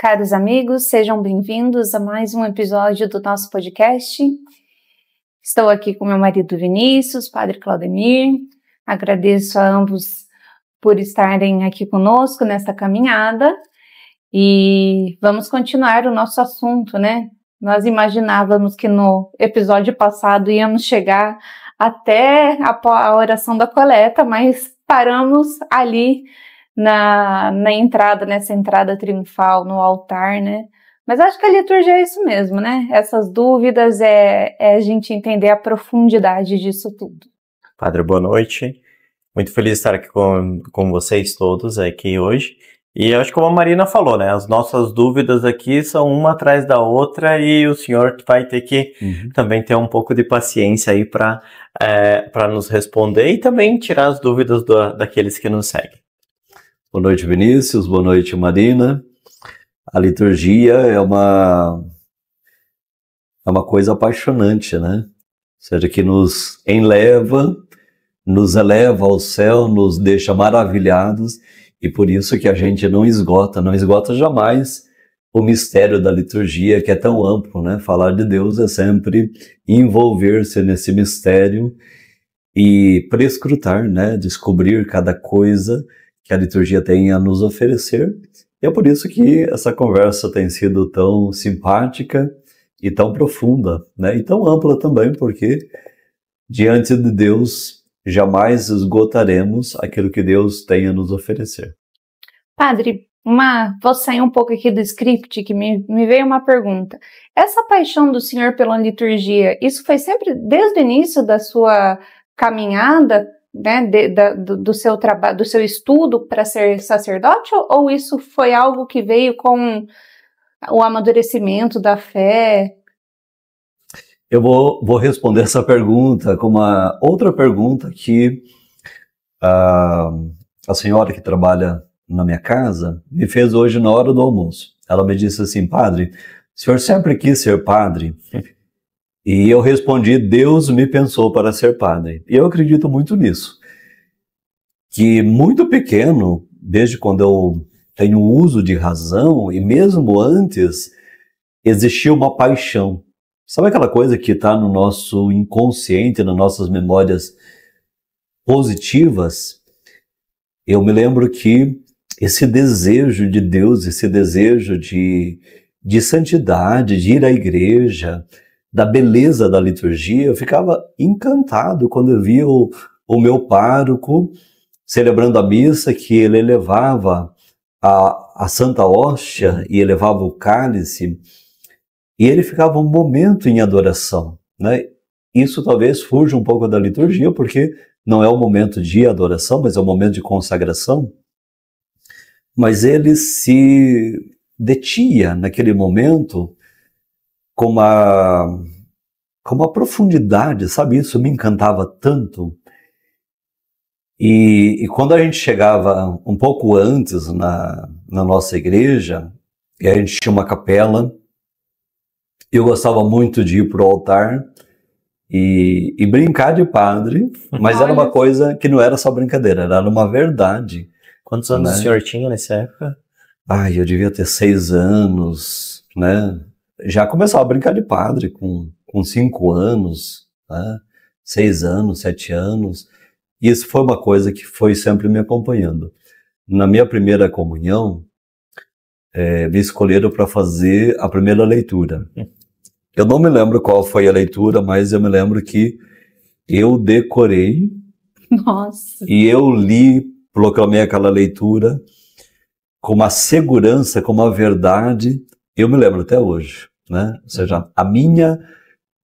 caros amigos, sejam bem-vindos a mais um episódio do nosso podcast. Estou aqui com meu marido Vinícius, Padre Claudemir. Agradeço a ambos por estarem aqui conosco nesta caminhada e vamos continuar o nosso assunto, né? Nós imaginávamos que no episódio passado íamos chegar até a oração da coleta, mas paramos ali nessa entrada triunfal no altar, né? Mas acho que a liturgia é isso mesmo, né? Essas dúvidas é a gente entender a profundidade disso tudo. Padre, boa noite. Muito feliz de estar aqui com vocês todos aqui hoje. E acho que como a Marina falou, né? As nossas dúvidas aqui são uma atrás da outra e o senhor vai ter que também ter um pouco de paciência aí para nos responder e também tirar as dúvidas daqueles que nos seguem. Boa noite, Vinícius. Boa noite, Marina. A liturgia é uma coisa apaixonante, né? Ou seja, que nos eleva ao céu, nos deixa maravilhados e por isso que a gente não esgota jamais o mistério da liturgia, que é tão amplo, né? Falar de Deus é sempre envolver-se nesse mistério e prescrutar, né? Descobrir cada coisa que a liturgia tem a nos oferecer. E é por isso que essa conversa tem sido tão simpática e tão profunda, né? E tão ampla também, porque diante de Deus jamais esgotaremos aquilo que Deus tem a nos oferecer. Padre, vou sair um pouco aqui do script, que me veio uma pergunta. Essa paixão do senhor pela liturgia, isso foi sempre desde o início da sua caminhada, né, do seu trabalho, do seu estudo para ser sacerdote, ou isso foi algo que veio com o amadurecimento da fé? Eu vou responder essa pergunta com uma outra pergunta que a senhora que trabalha na minha casa me fez hoje na hora do almoço. Ela me disse assim: padre, o senhor sempre quis ser padre? E eu respondi: Deus me pensou para ser padre. E eu acredito muito nisso. Que muito pequeno, desde quando eu tenho uso de razão, e mesmo antes, existia uma paixão. Sabe aquela coisa que está no nosso inconsciente, nas nossas memórias positivas? Eu me lembro que esse desejo de Deus, esse desejo de santidade, de ir à igreja, da beleza da liturgia, eu ficava encantado quando eu via o meu pároco celebrando a missa, que ele elevava a Santa Hóstia e elevava o cálice, e ele ficava um momento em adoração, né? Isso talvez fuja um pouco da liturgia, porque não é um momento de adoração, mas é um momento de consagração. Mas ele se detinha naquele momento com uma profundidade, sabe? Isso me encantava tanto. E quando a gente chegava um pouco antes na nossa igreja, e a gente tinha uma capela, eu gostava muito de ir para o altar e brincar de padre, mas era uma coisa que não era só brincadeira, era uma verdade. Quantos anos o senhor tinha nessa época? Eu devia ter 6 anos, né? Já começava a brincar de padre com 5 anos, né? 6 anos, 7 anos. E isso foi uma coisa que foi sempre me acompanhando. Na minha primeira comunhão, me escolheram para fazer a primeira leitura. Eu não me lembro qual foi a leitura, mas eu me lembro que eu decorei. Nossa. E eu proclamei aquela leitura com uma segurança, com uma verdade. Eu me lembro até hoje, né? Ou seja, a minha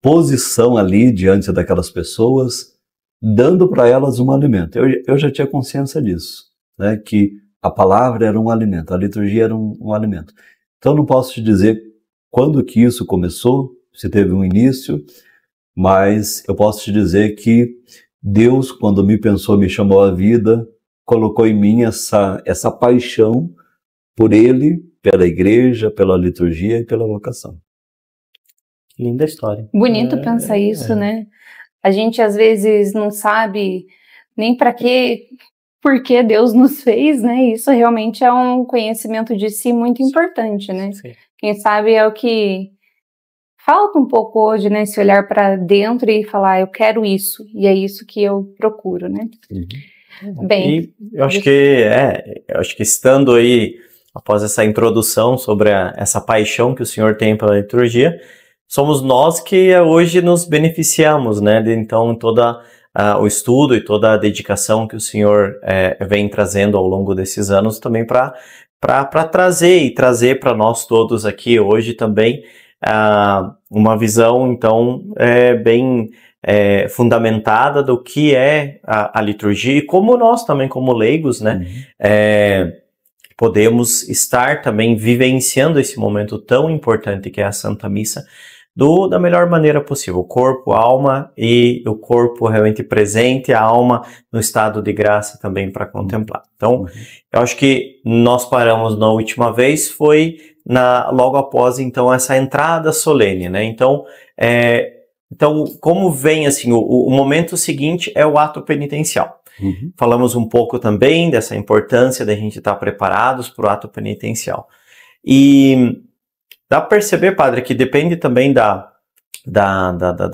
posição ali diante daquelas pessoas, dando para elas um alimento. Eu já tinha consciência disso, né? Que a palavra era um alimento, a liturgia era um alimento. Então não posso te dizer quando que isso começou, se teve um início, mas eu posso te dizer que Deus, quando me pensou, me chamou à vida, colocou em mim essa paixão por Ele, pela igreja, pela liturgia e pela vocação. Linda história. Bonito pensar isso, né? A gente às vezes não sabe nem para que por que Deus nos fez, né? Isso realmente é um conhecimento de si muito importante, né? Sim. Quem sabe é o que falta um pouco hoje, né? Se olhar para dentro e falar, eu quero isso, e é isso que eu procuro, né? Bem, E eu acho que estando aí, após essa introdução sobre essa paixão que o Senhor tem pela liturgia, somos nós que hoje nos beneficiamos, né? Então, toda o estudo e toda a dedicação que o Senhor vem trazendo ao longo desses anos também para trazer para nós todos aqui hoje também uma visão, então, bem fundamentada do que é a liturgia e como nós também, como leigos, né, podemos estar também vivenciando esse momento tão importante que é a Santa Missa da melhor maneira possível, corpo, alma, e o corpo realmente presente, a alma no estado de graça também para contemplar. Então, eu acho que nós paramos na última vez, foi logo após, então, essa entrada solene, né? Então, como vem, assim, o momento seguinte é o ato penitencial. Falamos um pouco também dessa importância da gente estar preparados para o ato penitencial. E dá para perceber, padre, que depende também da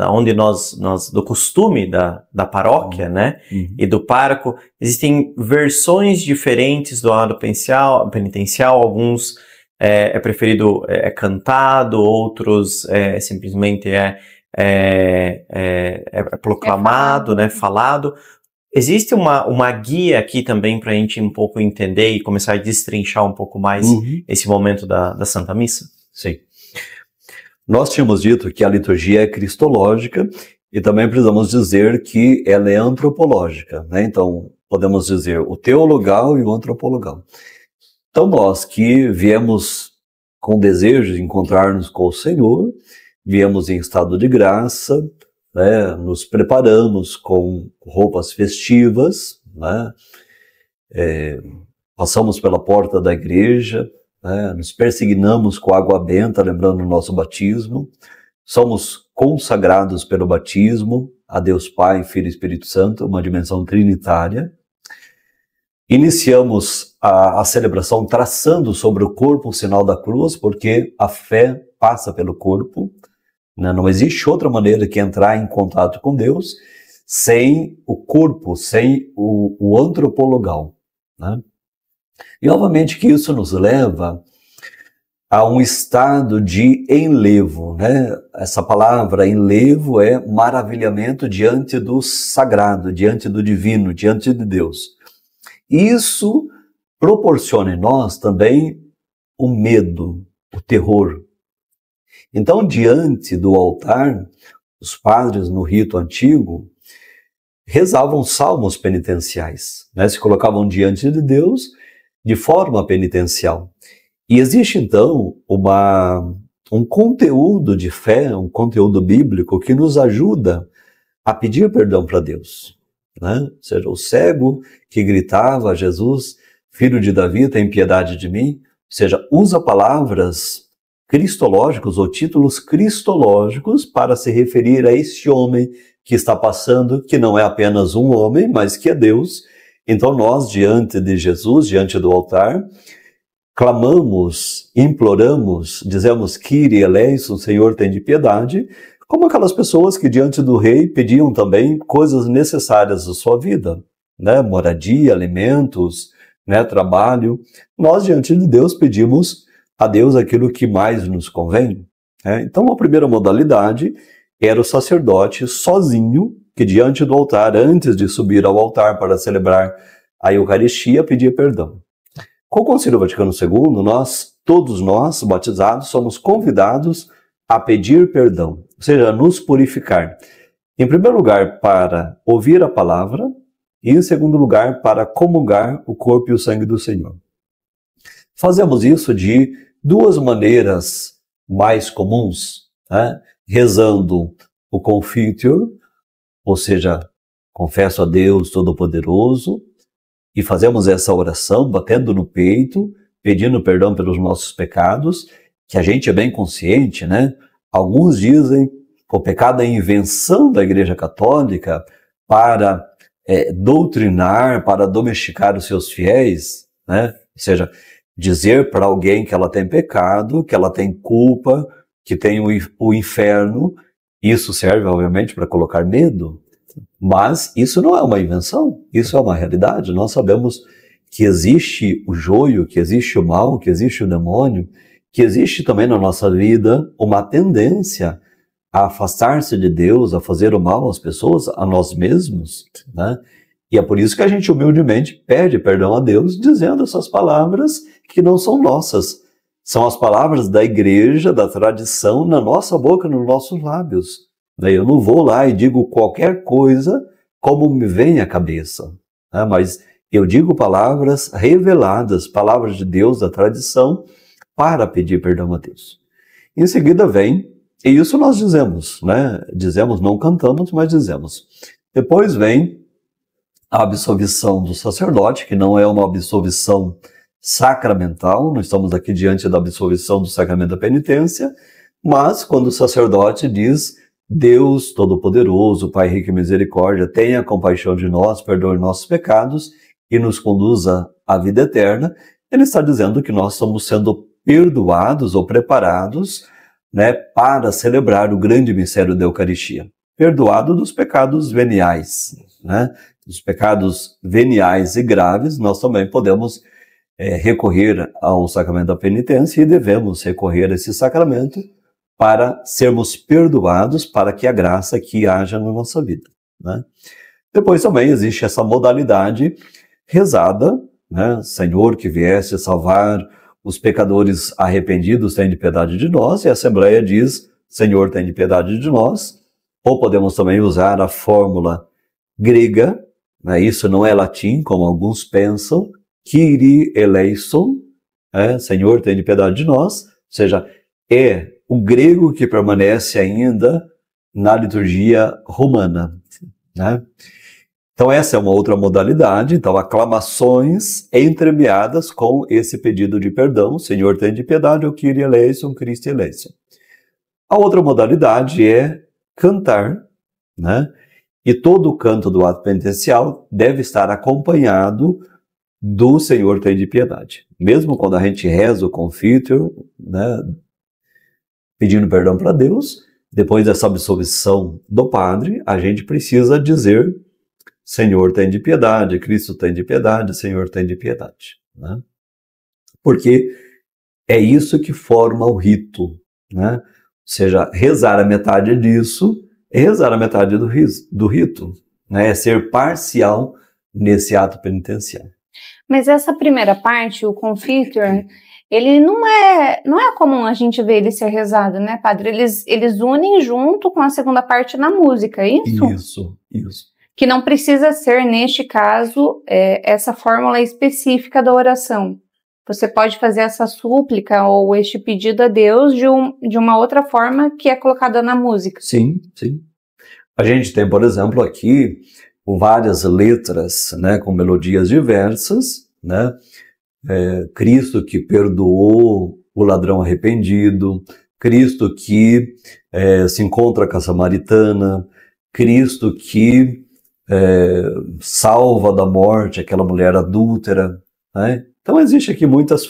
onde do costume da paróquia, né, e do pároco. Existem versões diferentes do ato penitencial, alguns é preferido cantado, outros simplesmente proclamado, né, falado. Existe uma guia aqui também para a gente um pouco entender e começar a destrinchar um pouco mais esse momento da Santa Missa? Sim. Nós tínhamos dito que a liturgia é cristológica e também precisamos dizer que ela é antropológica, né? Então, podemos dizer o teologal e o antropologal. Então, nós que viemos com desejo de encontrar-nos com o Senhor, viemos em estado de graça, né? Nos preparamos com roupas festivas, né? Passamos pela porta da igreja, nos persignamos com água benta, lembrando o nosso batismo, somos consagrados pelo batismo a Deus Pai, Filho e Espírito Santo, uma dimensão trinitária. Iniciamos a celebração traçando sobre o corpo o sinal da cruz, porque a fé passa pelo corpo, né? Não existe outra maneira que entrar em contato com Deus sem o corpo, sem o antropologal, né? E, obviamente, que isso nos leva a um estado de enlevo, né? Essa palavra enlevo é maravilhamento diante do sagrado, diante do divino, diante de Deus. Isso proporciona em nós também o medo, o terror. Então, diante do altar, os padres no rito antigo rezavam salmos penitenciais, né? Se colocavam diante de Deus de forma penitencial. E existe, então, um conteúdo de fé, um conteúdo bíblico que nos ajuda a pedir perdão para Deus, né? Ou seja, o cego que gritava a Jesus, filho de Davi, tem piedade de mim, ou seja, usa palavras cristológicos ou títulos cristológicos para se referir a esse homem que está passando, que não é apenas um homem, mas que é Deus. Então nós, diante de Jesus, diante do altar, clamamos, imploramos, dizemos, Kyrie eleison, Senhor tem de piedade, como aquelas pessoas que diante do rei pediam também coisas necessárias da sua vida, né? Moradia, alimentos, né? Trabalho. Nós, diante de Deus, pedimos a Deus aquilo que mais nos convém, né? Então a primeira modalidade era o sacerdote sozinho, que diante do altar, antes de subir ao altar para celebrar a Eucaristia, pedia perdão. Com o Concílio Vaticano II, todos nós, batizados, somos convidados a pedir perdão, ou seja, a nos purificar. Em primeiro lugar, para ouvir a palavra, e em segundo lugar, para comungar o corpo e o sangue do Senhor. Fazemos isso de duas maneiras mais comuns, né? Rezando o Confiteor, ou seja, confesso a Deus Todo-Poderoso, e fazemos essa oração batendo no peito, pedindo perdão pelos nossos pecados, que a gente é bem consciente, né? Alguns dizem que o pecado é a invenção da Igreja Católica para doutrinar, para domesticar os seus fiéis, né? Ou seja, dizer para alguém que ela tem pecado, que ela tem culpa, que tem o inferno. Isso serve, obviamente, para colocar medo, mas isso não é uma invenção, isso é uma realidade. Nós sabemos que existe o joio, que existe o mal, que existe o demônio, que existe também na nossa vida uma tendência a afastar-se de Deus, a fazer o mal às pessoas, a nós mesmos, né? E é por isso que a gente humildemente pede perdão a Deus, dizendo essas palavras que não são nossas. São as palavras da igreja, da tradição, na nossa boca, nos nossos lábios. Eu não vou lá e digo qualquer coisa como me vem à cabeça, né? Mas eu digo palavras reveladas, palavras de Deus, da tradição, para pedir perdão a Deus. Em seguida vem, e isso nós dizemos, né? Dizemos, não cantamos, mas dizemos. Depois vem a absolvição do sacerdote, que não é uma absolvição sacramental, nós estamos aqui diante da absolvição do sacramento da penitência, mas quando o sacerdote diz: Deus Todo-Poderoso, Pai rico em misericórdia, tenha compaixão de nós, perdoe nossos pecados e nos conduza à vida eterna, ele está dizendo que nós estamos sendo perdoados ou preparados, né, para celebrar o grande mistério da Eucaristia. Perdoado dos pecados veniais, né? Dos pecados veniais e graves, nós também podemos recorrer ao sacramento da penitência e devemos recorrer a esse sacramento para sermos perdoados, para que a graça aqui haja na nossa vida, né? Depois também existe essa modalidade rezada, né? Senhor, que viesse salvar os pecadores arrependidos, tem de piedade de nós, e a Assembleia diz: Senhor, tem de piedade de nós. Ou podemos também usar a fórmula grega, né? Isso não é latim, como alguns pensam, Kyrie eleison, Senhor, tem de piedade de nós, ou seja, é o grego que permanece ainda na liturgia romana, né? Então essa é uma outra modalidade, então aclamações entremeadas com esse pedido de perdão, Senhor, tem de piedade, ou Kyrie eleison, Christe eleison. A outra modalidade é cantar, né? E todo o canto do ato penitencial deve estar acompanhado do Senhor, tem de piedade. Mesmo quando a gente reza o Confiteor, né, pedindo perdão para Deus, depois dessa absolvição do padre, a gente precisa dizer: Senhor, tem de piedade, Cristo tem de piedade, Senhor, tem de piedade, né? Porque é isso que forma o rito, né? Ou seja, rezar a metade disso é rezar a metade do rito, né? É ser parcial nesse ato penitencial. Mas essa primeira parte, o Confiteor, ele não é comum a gente ver ele ser rezado, né, padre? Eles unem junto com a segunda parte na música, é isso? Isso. Que não precisa ser, neste caso, essa fórmula específica da oração. Você pode fazer essa súplica ou este pedido a Deus de uma outra forma que é colocada na música. Sim. A gente tem, por exemplo, aqui várias letras, né, com melodias diversas, né? Cristo que perdoou o ladrão arrependido, Cristo que se encontra com a samaritana, Cristo que salva da morte aquela mulher adúltera, né? Então existe aqui muitas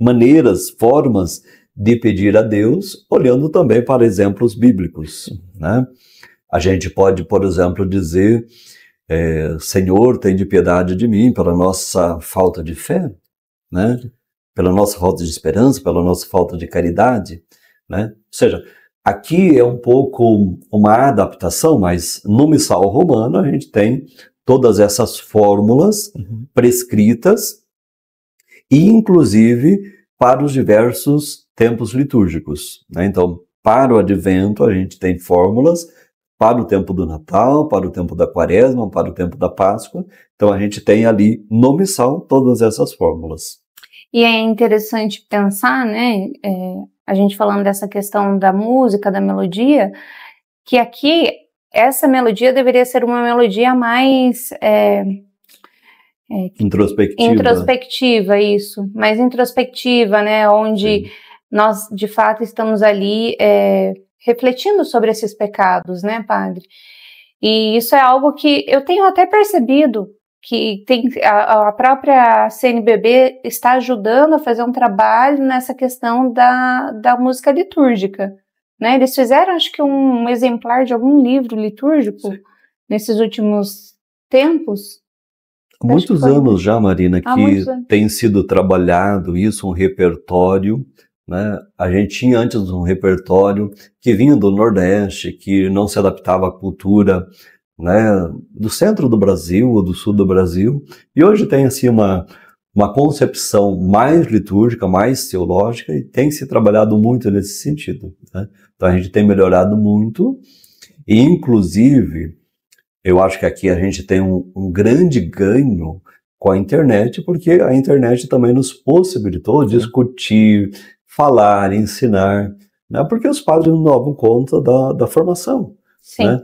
maneiras, formas de pedir a Deus, olhando também para exemplos bíblicos, né? A gente pode, por exemplo, dizer: Senhor, tem de piedade de mim pela nossa falta de fé, né? Pela nossa falta de esperança, pela nossa falta de caridade, né? Ou seja, aqui é um pouco uma adaptação, mas no missal romano a gente tem todas essas fórmulas prescritas, e inclusive para os diversos tempos litúrgicos, né? Então, para o Advento a gente tem fórmulas, para o tempo do Natal, para o tempo da Quaresma, para o tempo da Páscoa. Então a gente tem ali no missal todas essas fórmulas. E é interessante pensar, né, a gente falando dessa questão da música, da melodia, que aqui essa melodia deveria ser uma melodia mais introspectiva, isso, mais introspectiva, né, onde Sim. nós de fato estamos ali refletindo sobre esses pecados, né, padre? E isso é algo que eu tenho até percebido, que a própria CNBB está ajudando a fazer um trabalho nessa questão da música litúrgica, né? Eles fizeram, acho que um exemplar de algum livro litúrgico nesses últimos tempos. Há muitos anos já, Marina, que tem sido trabalhado isso, um repertório, né? A gente tinha antes um repertório que vinha do Nordeste, que não se adaptava à cultura, né, do centro do Brasil ou do sul do Brasil, e hoje tem assim uma concepção mais litúrgica, mais teológica, e tem se trabalhado muito nesse sentido, né? Então a gente tem melhorado muito, e inclusive eu acho que aqui a gente tem um grande ganho com a internet, porque a internet também nos possibilitou discutir, falar, ensinar, né? Porque os padres não davam conta da formação. Sim. Né?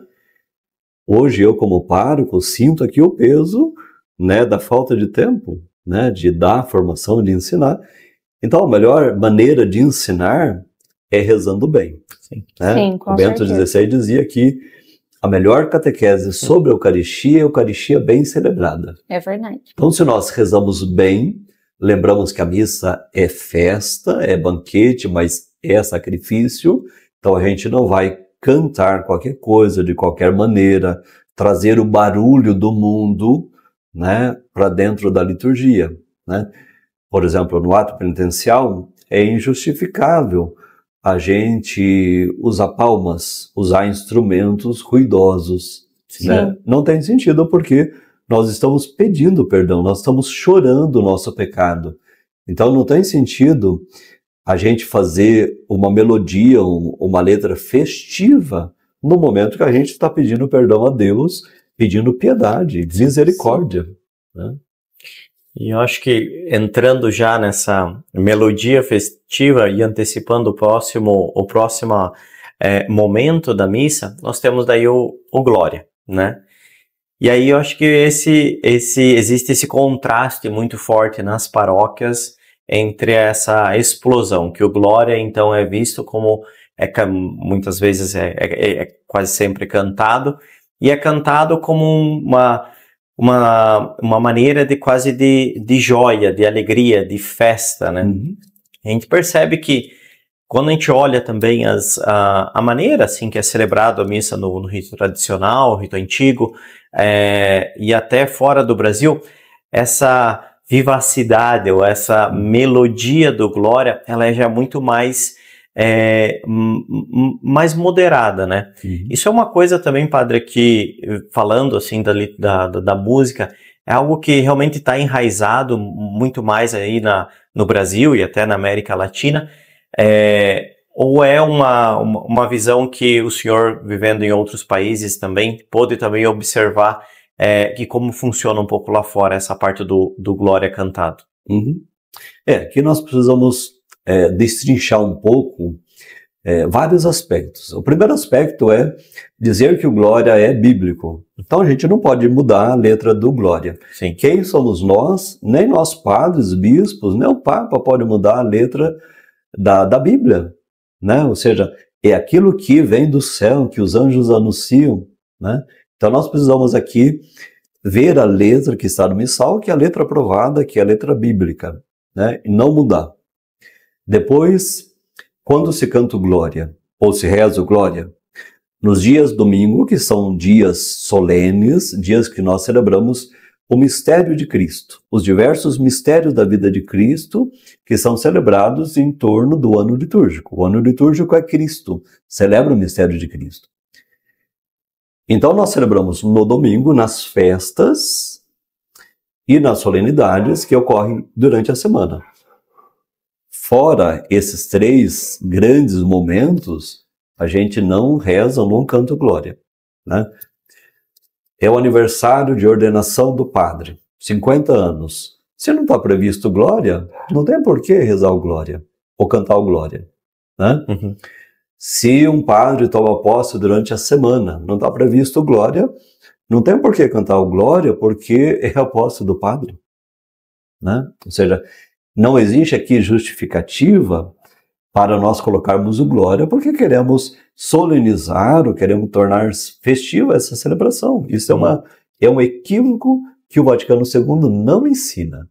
Hoje eu, como pároco, sinto aqui o peso, né, da falta de tempo, né, de dar formação, de ensinar. Então a melhor maneira de ensinar é rezando bem. Sim. Né? Sim, com o Bento certeza. XVI dizia que a melhor catequese sobre a Eucaristia bem celebrada. É verdade. Então, se nós rezamos bem, lembramos que a missa é festa, é banquete, mas é sacrifício, então a gente não vai cantar qualquer coisa, de qualquer maneira, trazer o barulho do mundo, né, para dentro da liturgia. Né? Por exemplo, no ato penitencial, é injustificável a gente usar palmas, usar instrumentos ruidosos. Né? Não tem sentido porque nós estamos pedindo perdão, nós estamos chorando o nosso pecado. Então não tem sentido a gente fazer uma melodia, uma letra festiva no momento que a gente está pedindo perdão a Deus, pedindo piedade, misericórdia. Né? E eu acho que entrando já nessa melodia festiva e antecipando o próximo momento da missa, nós temos daí o Glória, né? E aí eu acho que existe esse contraste muito forte nas paróquias entre essa explosão, que o Glória então é visto como, muitas vezes é quase sempre cantado, e é cantado como uma maneira de quase de joia, de alegria, de festa, né? Uhum. A gente percebe que quando a gente olha também a maneira assim que é celebrado a missa no rito tradicional, rito antigo, e até fora do Brasil, essa vivacidade ou essa melodia do Glória, ela é já muito mais moderada, né? Uhum. Isso é uma coisa também, padre, que falando assim da música, é algo que realmente está enraizado muito mais aí no Brasil e até na América Latina, ou é uma visão que o senhor, vivendo em outros países também, pôde também observar que como funciona um pouco lá fora essa parte do Glória cantado? Uhum. Aqui nós precisamos destrinchar um pouco vários aspectos. O primeiro aspecto é dizer que o Glória é bíblico. Então a gente não pode mudar a letra do Glória. Sim. Quem somos nós? Nem nós padres, bispos, nem o Papa pode mudar a letra da Bíblia. Né? Ou seja, é aquilo que vem do céu, que os anjos anunciam. Né? Então nós precisamos aqui ver a letra que está no missal, que é a letra aprovada, que é a letra bíblica, né? E não mudar. Depois, quando se canta o Glória, ou se reza o Glória, nos dias domingo, que são dias solenes, dias que nós celebramos o mistério de Cristo, os diversos mistérios da vida de Cristo, que são celebrados em torno do ano litúrgico. O ano litúrgico é Cristo, celebra o mistério de Cristo. Então nós celebramos no domingo, nas festas e nas solenidades que ocorrem durante a semana. Fora esses 3 grandes momentos, a gente não reza, não canta o Glória. Né? É o aniversário de ordenação do padre, 50 anos. Se não está previsto Glória, não tem por que rezar o Glória ou cantar o Glória. Né? Uhum. Se um padre toma posse durante a semana, não está previsto Glória, não tem por que cantar o Glória, porque é a posse do padre. Né? Ou seja, não existe aqui justificativa para nós colocarmos o glória, porque queremos solenizar ou queremos tornar festiva essa celebração. Isso é um equívoco que o Vaticano II não ensina,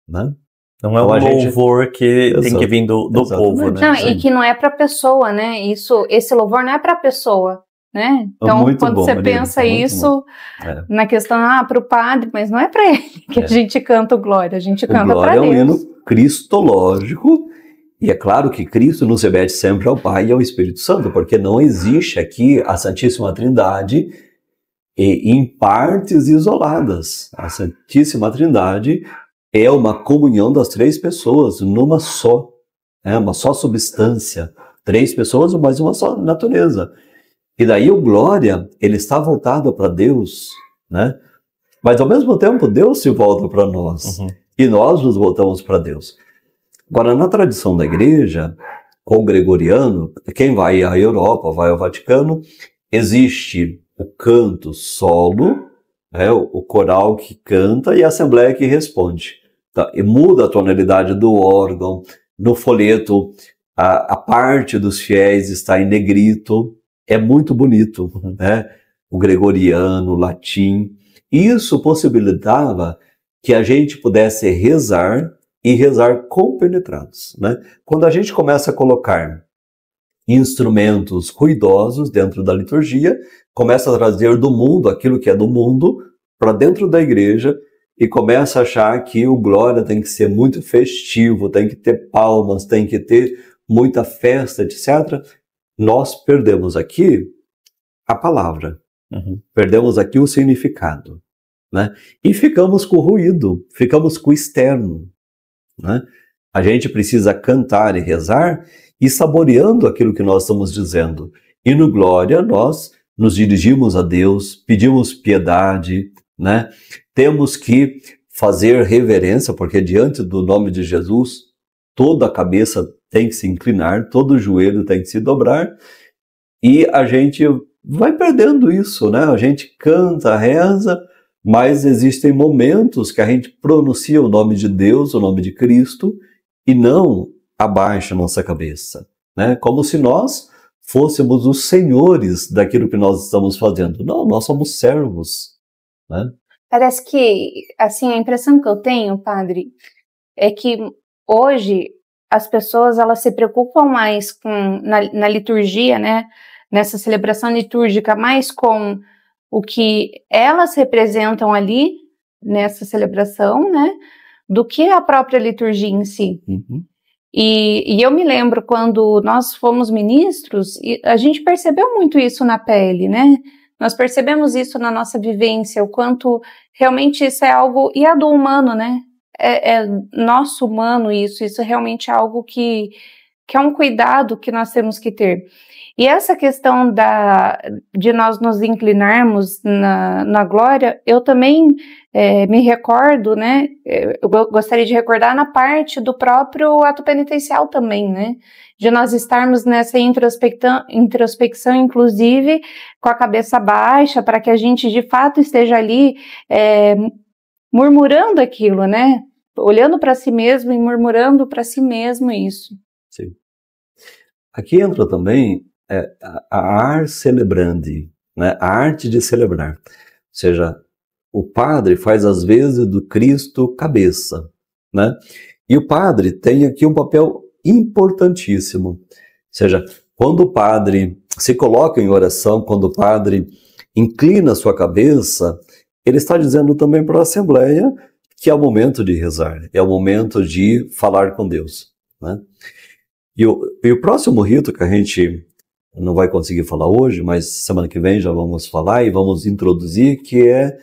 né? Não é um louvor que tem que vir do povo, né? Não, e que não é para a pessoa, né? Esse louvor não é para a pessoa, né? Então, muito quando bom, você Marina, pensa isso na questão, para o padre, mas não é para ele que a gente canta o glória, a gente canta para Deus. O glória é um hino cristológico, e é claro que Cristo nos remete sempre ao Pai e ao Espírito Santo, porque não existe aqui a Santíssima Trindade em partes isoladas. A Santíssima Trindade é uma comunhão das três pessoas numa só, uma só substância. Três pessoas, mas uma só natureza. E daí o glória, ele está voltado para Deus, né? Mas ao mesmo tempo Deus se volta para nós. E nós nos voltamos para Deus. Agora, na tradição da igreja, com o gregoriano, quem vai à Europa, vai ao Vaticano, existe o canto solo, o coral que canta e a assembleia que responde. Tá? E muda a tonalidade do órgão, no folheto a parte dos fiéis está em negrito, é muito bonito, né? O gregoriano, o latim. Isso possibilitava que a gente pudesse rezar e rezar compenetrados, né? Quando a gente começa a colocar instrumentos ruidosos dentro da liturgia, começa a trazer do mundo aquilo que é do mundo para dentro da igreja e começa a achar que o glória tem que ser muito festivo, tem que ter palmas, tem que ter muita festa, etc. Nós perdemos aqui a palavra, perdemos aqui o significado, né? E ficamos com o ruído, ficamos com o externo, né? A gente precisa cantar e rezar e saboreando aquilo que nós estamos dizendo. E no glória nós nos dirigimos a Deus, pedimos piedade, né? Temos que fazer reverência, porque diante do nome de Jesus, toda a cabeça tem que se inclinar, todo o joelho tem que se dobrar, e a gente vai perdendo isso, né? A gente canta, reza, mas existem momentos que a gente pronuncia o nome de Deus, o nome de Cristo, e não abaixa a nossa cabeça, né? Como se nós fôssemos os senhores daquilo que nós estamos fazendo. Não, nós somos servos, né? Parece que, assim, a impressão que eu tenho, padre, é que hoje as pessoas, elas se preocupam mais na liturgia, né? Nessa celebração litúrgica, mais com o que elas representam ali, nessa celebração, né? Do que a própria liturgia em si. E eu me lembro quando nós fomos ministros, e a gente percebeu muito isso na pele, né? Nós percebemos isso na nossa vivência, o quanto realmente isso é algo, e é do humano, né? É nosso humano isso realmente é algo que é um cuidado que nós temos que ter. E essa questão de nós nos inclinarmos na glória, eu também me recordo, né? Eu gostaria de recordar na parte do próprio ato penitencial também, né? De nós estarmos nessa introspecção, inclusive, com a cabeça baixa, para que a gente de fato esteja ali murmurando aquilo, né? Olhando para si mesmo e murmurando para si mesmo isso. Sim. Aqui entra também a arte celebrandi, né? A arte de celebrar. Ou seja, o padre faz às vezes do Cristo cabeça, né? E o padre tem aqui um papel importantíssimo. Ou seja, quando o padre se coloca em oração, quando o padre inclina a sua cabeça, ele está dizendo também para a Assembleia que é o momento de rezar, é o momento de falar com Deus, né? E o próximo rito que a gente não vai conseguir falar hoje, mas semana que vem já vamos falar e vamos introduzir, que é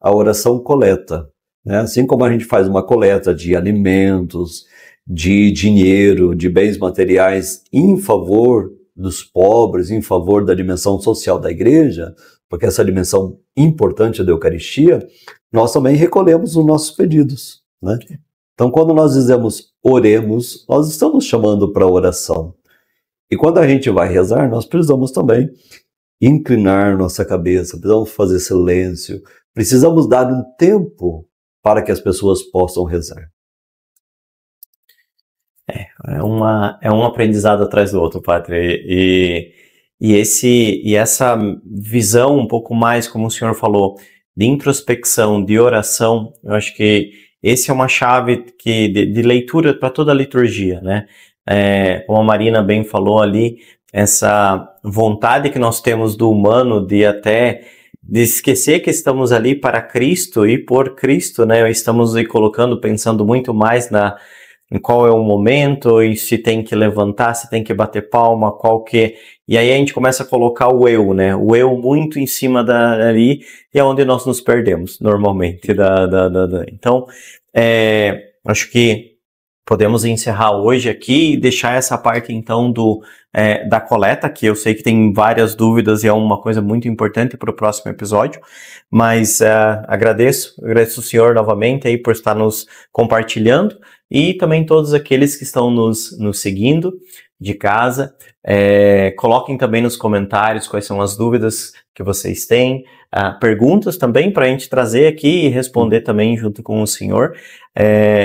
a oração coleta, né? Assim como a gente faz uma coleta de alimentos, de dinheiro, de bens materiais em favor dos pobres, em favor da dimensão social da igreja, porque essa dimensão importante da Eucaristia, nós também recolhemos os nossos pedidos, né? Então, quando nós dizemos oremos, nós estamos chamando para a oração. E quando a gente vai rezar, nós precisamos também inclinar nossa cabeça, precisamos fazer silêncio, precisamos dar um tempo para que as pessoas possam rezar. É um aprendizado atrás do outro, Padre. E essa visão um pouco mais, como o senhor falou, de introspecção, de oração, eu acho que esse é uma chave de leitura para toda a liturgia, né? Como a Marina bem falou ali, essa vontade que nós temos do humano de esquecer que estamos ali para Cristo e por Cristo, né? Estamos aí pensando muito mais em qual é o momento, e se tem que levantar, se tem que bater palma, e aí a gente começa a colocar o eu, né? O eu muito em cima ali, e é onde nós nos perdemos, normalmente. Então, acho que podemos encerrar hoje aqui e deixar essa parte, então, da coleta, que eu sei que tem várias dúvidas e é uma coisa muito importante para o próximo episódio, mas agradeço o senhor novamente aí por estar nos compartilhando, e também todos aqueles que estão nos seguindo de casa. Coloquem também nos comentários quais são as dúvidas que vocês têm, perguntas também para a gente trazer aqui e responder também junto com o senhor.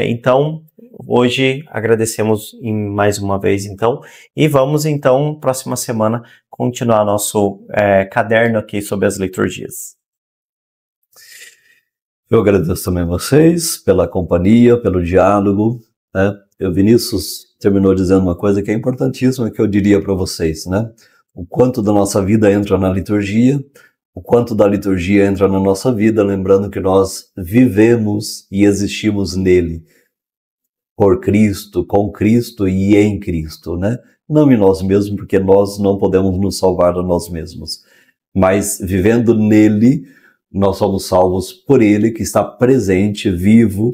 Então, hoje agradecemos mais uma vez, então, e vamos, então, próxima semana, continuar nosso caderno aqui sobre as liturgias. Eu agradeço também a vocês pela companhia, pelo diálogo, né? O Vinícius terminou dizendo uma coisa que é importantíssima, que eu diria para vocês, né? O quanto da nossa vida entra na liturgia, o quanto da liturgia entra na nossa vida, lembrando que nós vivemos e existimos nele, por Cristo, com Cristo e em Cristo, né? Não em nós mesmos, porque nós não podemos nos salvar a nós mesmos, mas vivendo nele, nós somos salvos por ele, que está presente, vivo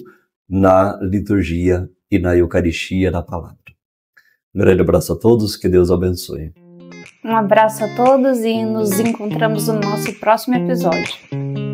na liturgia e na Eucaristia, na palavra. Um grande abraço a todos, que Deus abençoe. Um abraço a todos e nos encontramos no nosso próximo episódio.